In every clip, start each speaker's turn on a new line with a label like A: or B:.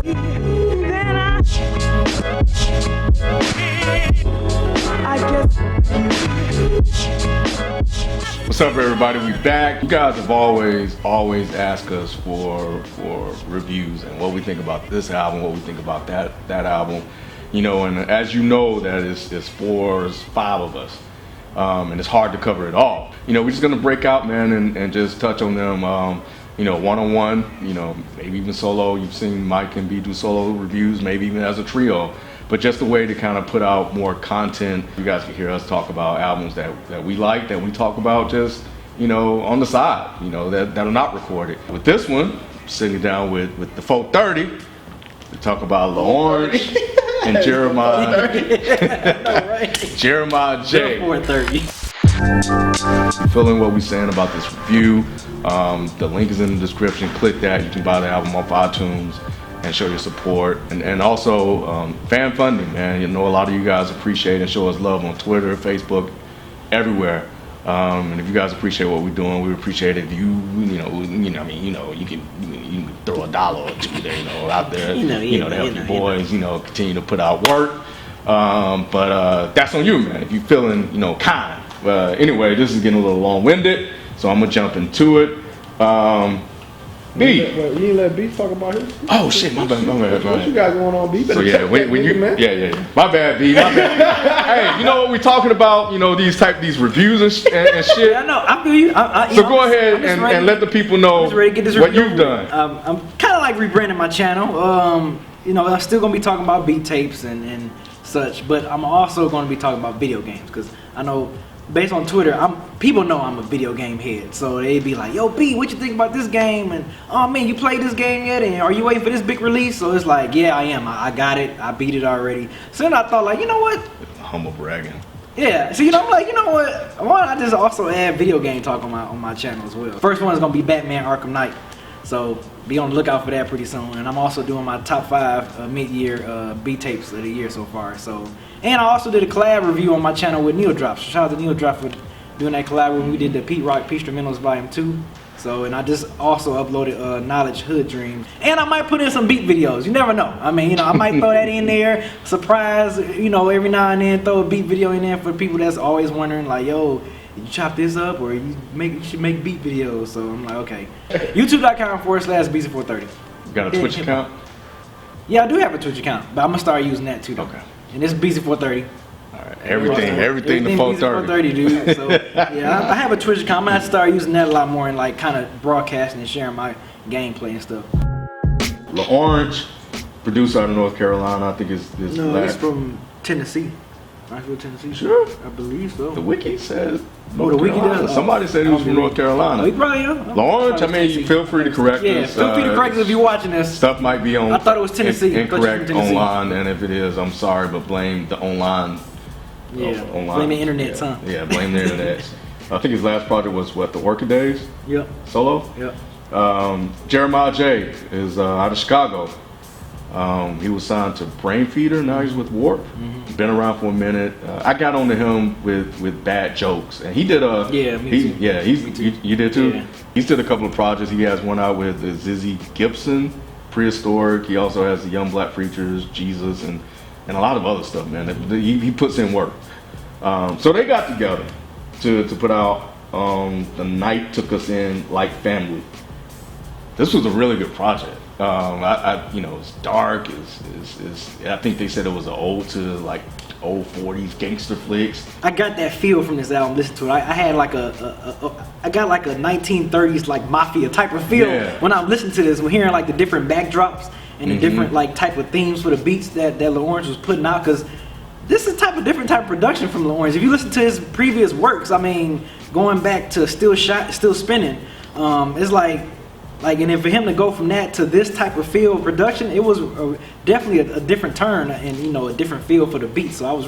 A: then I guess.
B: What's up, everybody? We back. You guys have always asked us for reviews and what we think about this album, what we think about that album. You know, and as you know, that is 5 of us, and it's hard to cover it all. You know, we're just gonna break out, man, and just touch on them. You know, one-on-one. You know, maybe even solo. You've seen Mike and B do solo reviews, maybe even as a trio. But just a way to kind of put out more content. You guys can hear us talk about albums that we like, that we talk about just, you know, on the side, you know, that are not recorded. With this one, sitting down with the 430 to talk about Lil Orange and Jeremiah. Jeremiah J.
C: 430.
B: Feeling what we're saying about this review. The link is in the description. Click that. You can buy the album off iTunes and show your support, and also fan funding, man. You know, a lot of you guys appreciate and show us love on Twitter, Facebook, everywhere. And if you guys appreciate what we're doing, we appreciate it. If you can throw $1 or $2 there, you know, out there, to help your boys, continue to put out work. But that's on you, man. If you're feeling, kind. Anyway, this is getting a little long-winded, so I'm gonna jump into it. B.
D: You didn't let B talk about his?
B: Oh shit, my bad.
D: What you got going on, B?
B: So yeah, when you,
D: man.
B: yeah. My bad, B. Hey, you know what we talking about? You know, these reviews and shit.
C: Yeah, I know. I feel you.
B: So go ahead and let the people know what you've done.
C: I'm kind of like rebranding my channel. I'm still gonna be talking about beat tapes and such, but I'm also gonna be talking about video games because I know. Based on Twitter, people know I'm a video game head, so they'd be like, "Yo, B, what you think about this game?" And "Oh man, you played this game yet? And are you waiting for this big release?" So it's like, "Yeah, I am. I got it. I beat it already." So then I thought, like, you know what?
B: Humble bragging.
C: Yeah. So I'm like, you know what? Why don't I just also add video game talk on my channel as well? First one is gonna be Batman Arkham Knight, so be on the lookout for that pretty soon. And I'm also doing my top 5 mid-year B tapes of the year so far. So. And I also did a collab review on my channel with Neil Drops. Shout out to Neil Drops for doing that collab when we did the Pete Rock Peace Instrumentals Volume 2. So, and I just also uploaded Knowledge Hood Dreams. And I might put in some beat videos. You never know. I mean, I might throw that in there. Surprise, every now and then throw a beat video in there for people that's always wondering, like, yo, you chop this up or you should make beat videos. So I'm like, okay. YouTube.com/BZ430.
B: You got a Twitch account?
C: Yeah, I do have a Twitch account, but I'm going to start using that too, though.
B: Okay.
C: And it's BZ430.
B: All right, everything the 430.
C: BZ430, dude. So yeah, I have a Twitch account. I'm gonna have to start using that a lot more and like kind of broadcasting and sharing my gameplay and stuff.
B: Lil Orange, producer out of North Carolina. I think it's
C: he's from Tennessee. Nashville, Tennessee.
B: Sure.
C: I believe so.
B: The wiki says.
C: The wiki does.
B: Somebody said he was from North Carolina.
C: Oh, he probably is.
B: Lil Orange, I mean, you feel free to correct us.
C: Feel free to correct us if you're watching this.
B: Stuff might be on.
C: I thought it was Tennessee.
B: Incorrect online, and if it is, I'm sorry, but blame the online. Online.
C: Blame the internet, huh?
B: Yeah, blame the internet. I think his last project was what, the Working Days?
C: Yep.
B: Solo?
C: Yep.
B: Jeremiah J is out of Chicago. He was signed to Brain Feeder. Now he's with Warp. Mm-hmm. Been around for a minute. I got onto him with Bad Jokes, and he did a.
C: Yeah, me too.
B: Yeah, you did too.
C: Yeah.
B: He's did a couple of projects. He has one out with Zizzy Gibson, Prehistoric. He also has the Young Black Preachers, Jesus, and a lot of other stuff. Man, he puts in work. So they got together to put out The Night Took Us In Like Family. This was a really good project. It's dark. I think they said it was an old 40s gangster flicks.
C: I got that feel from this album. Listen to it. I had like I got like a 1930s like mafia type of feel when I'm listening to this. We're hearing like the different backdrops and the different like type of themes for the beats that Lil Orange was putting out, because this is different type of production from Lil Orange. If you listen to his previous works, I mean, going back to Still Spinning, it's like, and then for him to go from that to this type of feel of production, it was definitely a different turn and a different feel for the beat. So it was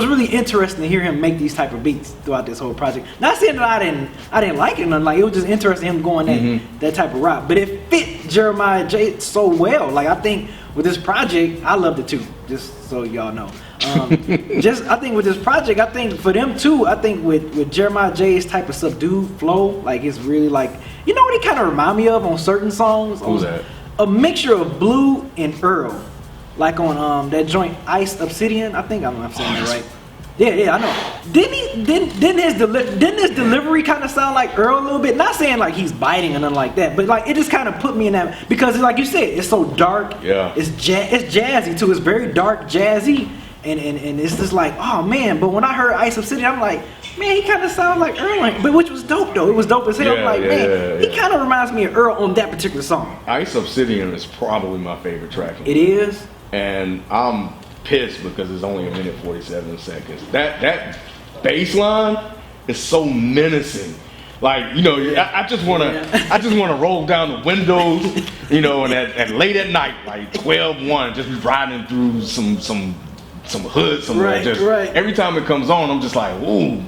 C: really interesting to hear him make these type of beats throughout this whole project. Not saying that I didn't like it, nothing. Like, it was just interesting him going that type of route. But it fit Jeremiah J so well. Like, I think with this project, I loved it too. Just so y'all know. I think with this project, I think for them too, I think with Jeremiah J's type of subdued flow, like, it's really like, you know what he kind of remind me of on certain songs?
B: Who's that?
C: a mixture of Blue and Earl, like on that joint Ice Obsidian. I think I'm saying that right. Yeah, I know. Didn't his delivery kind of sound like Earl a little bit? Not saying like he's biting or nothing like that, but like it just kind of put me in that because like you said, it's so dark.
B: Yeah.
C: It's jazzy too. It's very dark, jazzy, and it's just like, oh man. But when I heard Ice Obsidian, I'm like, man, he kind of sounds like Earl, but which was dope though. It was dope as hell. I'm like, man, he kind of reminds me of Earl on that particular song.
B: Ice Obsidian is probably my favorite track.
C: It is.
B: And I'm pissed because it's only 1:47 seconds. That bass line is so menacing. Like, you know, I just wanna roll down the windows, you know, and at late at night, like 12:01, just be riding through some hood somewhere.
C: Right.
B: Every time it comes on, I'm just like, ooh,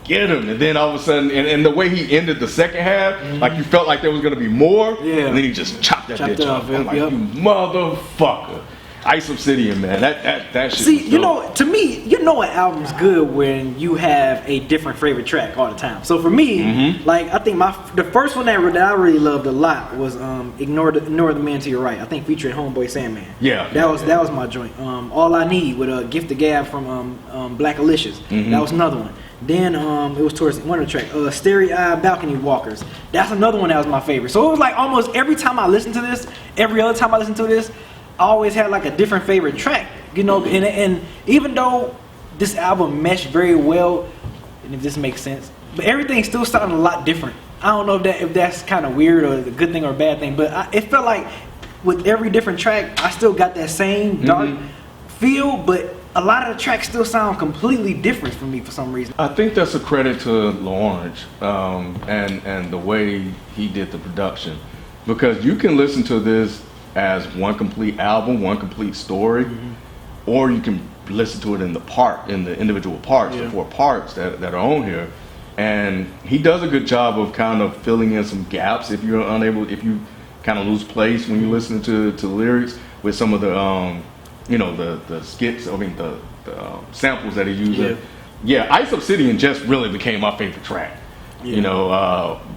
B: get him. And then all of a sudden, and the way he ended the second half, like you felt like there was gonna be more, and then he just chopped that bitch off. I'm like, you motherfucker. Ice Obsidian, man, that shit.
C: See, you know, to me, you know, an album's good when you have a different favorite track all the time. So for me, like I think the first one that I really loved a lot was Ignore the Man to Your Right. I think featuring Homeboy Sandman.
B: Yeah,
C: that was my joint. All I Need with a Gift of Gab from Black Alicious. That was another one. Then it was towards one of the tracks, Starry Eyed Balcony Walkers. That's another one that was my favorite. So it was like almost every time I listened to this, every other time I listened to this, I always had like a different favorite track, you know, and even though this album meshed very well, and if this makes sense, but everything still sounded a lot different. I don't know if that's kind of weird or a good thing or a bad thing, but it felt like with every different track, I still got that same dark feel, but a lot of the tracks still sound completely different for me for some reason.
B: I think that's a credit to L'Orange and the way he did the production, because you can listen to this as one complete album, one complete story, or you can listen to it in the individual parts, the 4 parts that are on here. And he does a good job of kind of filling in some gaps if you kind of lose place when you listen to the lyrics with some of the the skits, the samples that he uses. Ice Obsidian just really became my favorite track,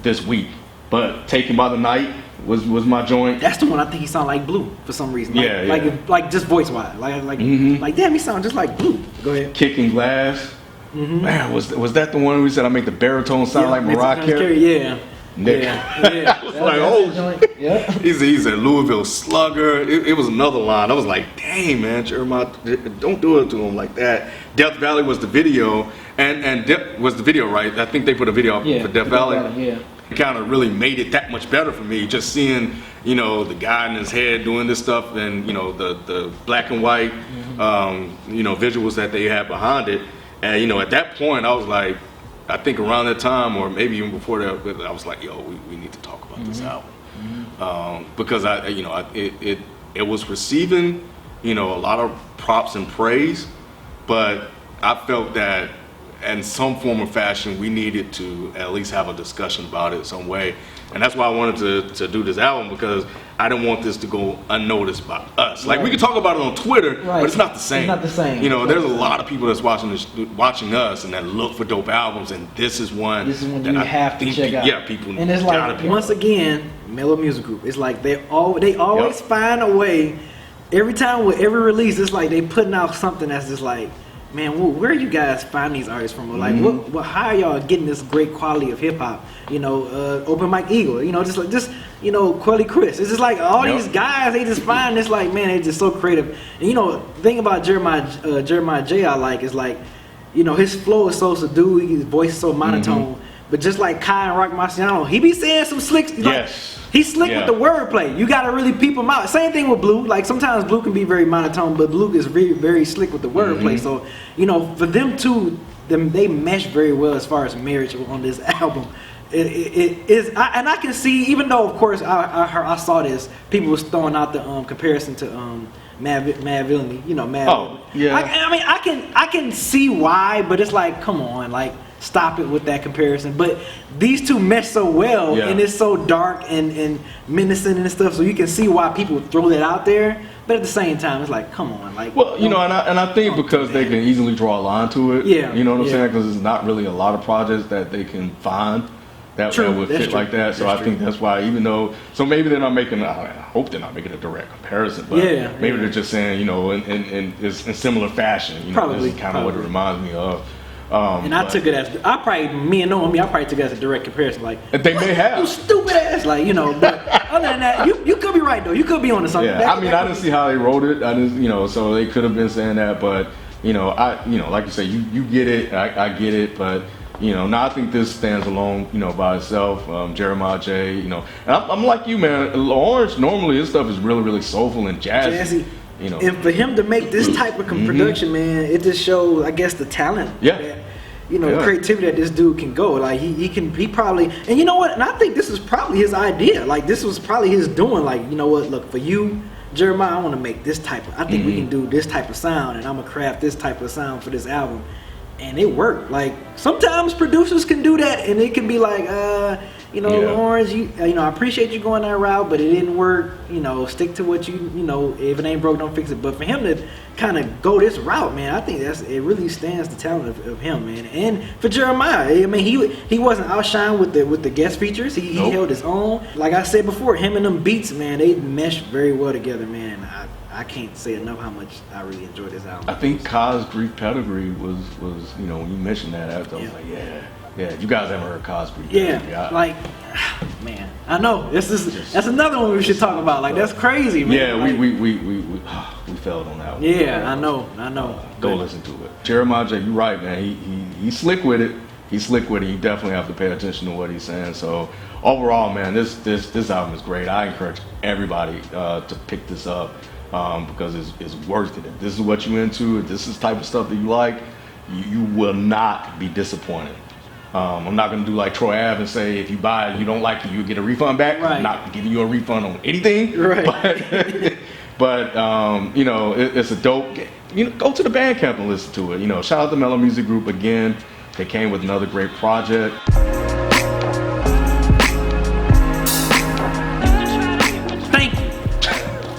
B: this week. But Taken by the Night was my joint.
C: That's the one I think he sounded like Blue for some reason.
B: Like,
C: like just voice wise, like damn, he sound just like Blue. Go ahead.
B: Kicking Glass. Man, was that the one we said I make the baritone sound like Mariah Carey?
C: Yeah.
B: Nick.
C: Yeah.
B: I was like, oh, he's a Louisville Slugger. It was another line. I was like, dang, man, Jeremiah, don't do it to him like that. Death Valley was the video, and was the video, right? I think they put a video up for Death Valley. It kind of really made it that much better for me, just seeing, the guy in his head doing this stuff, and the black and white, visuals that they had behind it. And at that point, I was like, I think around that time, or maybe even before that, I was like, yo, we need to talk about this album, because it was receiving, a lot of props and praise, but I felt that in some form or fashion, we needed to at least have a discussion about it some way. And that's why I wanted to do this album, because I didn't want this to go unnoticed by us. Like, we could talk about it on Twitter, but it's not the same.
C: It's not the same.
B: There's a lot of people that's watching us and that look for dope albums, and this is one
C: that you have to check out.
B: Yeah, people.
C: And it's like, once again, Mellow Music Group. It's like they always find a way. Every time with every release, it's like they putting out something that's just like, man, where you guys find these artists from? Like, how are y'all getting this great quality of hip hop? Open Mike Eagle, Quelly Chris. It's just like all these guys, they just find this, like, man, they're just so creative. And the thing about Jeremiah J I like is like, his flow is so subdued, his voice is so monotone. But just like Kai and Rock Marciano, he be saying some slick. He's slick with the wordplay. You gotta really peep him out. Same thing with Blue. Like, sometimes Blue can be very monotone, but Blue is very, very slick with the wordplay. So, for them two, they mesh very well as far as marriage on this album. It is, and I can see, even though of course I saw this, people was throwing out the comparison to Mad Villainy. Mad.
B: Oh yeah.
C: I can see why, but it's like, come on, like, stop it with that comparison. But these two mesh so well, and it's so dark and menacing and stuff, so you can see why people throw that out there. But at the same time, it's like, come on, like.
B: Well, and I think because they can easily draw a line to it.
C: Yeah.
B: You know what I'm saying? Because there's not really a lot of projects that they can find that
C: True,
B: would
C: that's
B: fit
C: true.
B: like that. So
C: That's
B: I think that's why, even though, so maybe they're not making, I hope they're not making a direct comparison, but
C: Yeah,
B: maybe
C: yeah.
B: they're just saying, you know, in similar fashion, you know,
C: Probably,
B: this is kind of what it
C: probably.
B: reminds me of.
C: And I
B: but
C: took it as me and knowing me, I probably took it as a direct comparison. Like
B: they may
C: you
B: have.
C: stupid ass, like you know. But other than that, you could be right though. You could be on to something.
B: Yeah, I mean, I didn't see how they wrote it. I didn't, you know, so they could have been saying that, but you know, like you say, you get it. I get it, but you know, now I think this stands alone, you know, by itself. Jeremiah J, you know, and I'm like you, man. Orange, normally his stuff is really, really soulful and jazzy. You know,
C: And for him to make this type of production, man, it just shows, I guess, the talent.
B: Yeah.
C: That, you know, the creativity that this dude can go. Like he probably, and you know what? And I think this is probably his idea. Like this was probably his doing. Like, you know what? Look, for you, Jeremiah, I want to make this type of. I think we can do this type of sound, and I'm gonna craft this type of sound for this album. And it worked. Like sometimes producers can do that, and it can be like, you know, Lawrence, you know, I appreciate you going that route, but it didn't work. You know, stick to what you know. If it ain't broke, don't fix it. But for him to kind of go this route, man, I think it really stands the talent of him, man. And for Jeremiah, I mean, he wasn't outshined with the guest features. He held his own. Like I said before, him and them beats, man, they meshed very well together, man. I can't say enough how much I really enjoyed this album.
B: I think Kai's Grief Pedigree was you know, when you mentioned that, I was like, yeah, you guys haven't heard Kai's Grief Pedigree.
C: Like, man, I know that's another one we should talk about. Like that's crazy, man.
B: Yeah,
C: like,
B: we failed on that one.
C: Yeah, I know.
B: Go listen to it. Jeremiah J, you're right, man. He's slick with it. He's slick with it. You definitely have to pay attention to what he's saying. So overall, man, this album is great. I encourage everybody to pick this up. Because it's worth it. If this is what you're into, if this is the type of stuff that you like, you will not be disappointed. I'm not going to do like Troy Ave and say if you buy it, you don't like it, you get a refund back.
C: Right.
B: I'm not giving you a refund on anything.
C: Right.
B: But you know, it's a dope. You know, go to the Bandcamp and listen to it. You know, shout out to Mellow Music Group again. They came with another great project.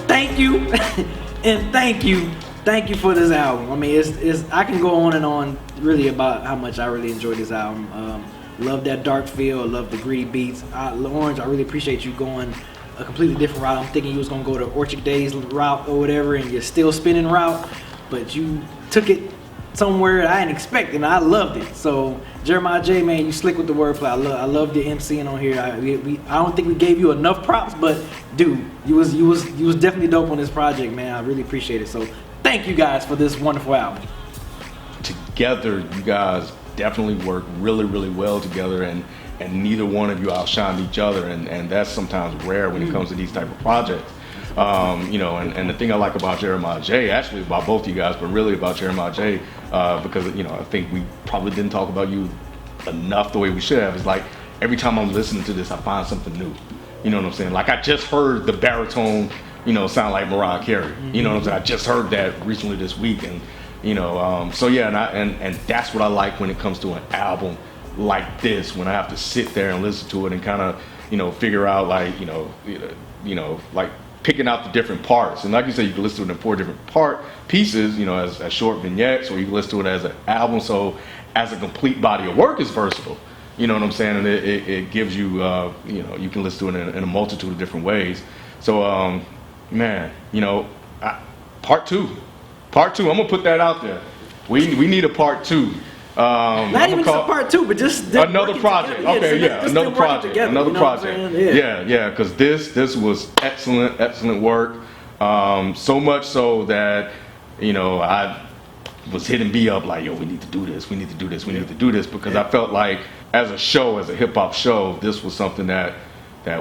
C: Thank you, and thank you for this album. I mean, it's I can go on and on really about how much I really enjoyed this album. Love that dark feel, love the gritty beats. Orange, I really appreciate you going a completely different route. I'm thinking you was gonna go the Orchard Days route or whatever, and you're still spinning route, but you took it somewhere I didn't expect, and I loved it. So Jeremiah J, man, you slick with the wordplay. I love the MCing on here. I don't think we gave you enough props, but dude, you was definitely dope on this project, man. I really appreciate it. So thank you guys for this wonderful album.
B: Together, you guys definitely work really, really well together, and neither one of you outshined each other, and that's sometimes rare when it comes to these type of projects. You know, and the thing I like about Jeremiah J, actually about both of you guys, but really about Jeremiah J, because you know, I think we probably didn't talk about you enough the way we should have. It's like every time I'm listening to this, I find something new. You know what I'm saying? Like I just heard the baritone, you know, sound like Mariah Carey. You know what I'm saying? I just heard that recently this week, and you know, so yeah, and that's what I like when it comes to an album like this. When I have to sit there and listen to it and kind of, you know, figure out like, you know, like picking out the different parts. And like you said, you can listen to it in 4 different pieces, you know, as short vignettes, or you can listen to it as an album. So as a complete body of work, is versatile. You know what I'm saying? And it gives you, you know, you can listen to it in a multitude of different ways. So, man, you know, part two. I'm gonna put that out there. We need a part 2.
C: Not even just a part 2, but just
B: another project. Okay, yeah, another project. Another project. Yeah, because this was excellent work. So much so that, you know, I was hitting B up like, yo, we need to do this, because I felt like as a show, as a hip hop show, this was something that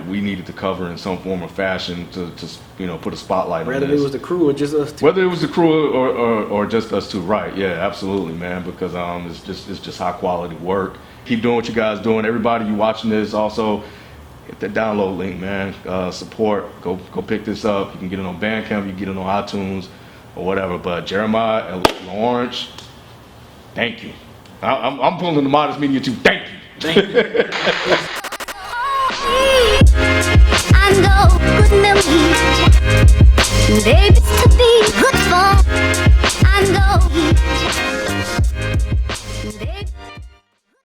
B: we needed to cover in some form or fashion to you know, put a spotlight on this.
C: Whether it was the crew or just us two.
B: Whether it was the crew or just us two, right? Yeah, absolutely, man. Because it's just high quality work. Keep doing what you guys doing. Everybody, you watching this, also hit that download link, man. Support. Go pick this up. You can get it on Bandcamp. You can get it on iTunes or whatever. But Jeremiah and Lawrence, thank you. I'm pulling the Modest Media too. Thank you.
C: Thank you.
E: I know good memories, baby, to be good for. I know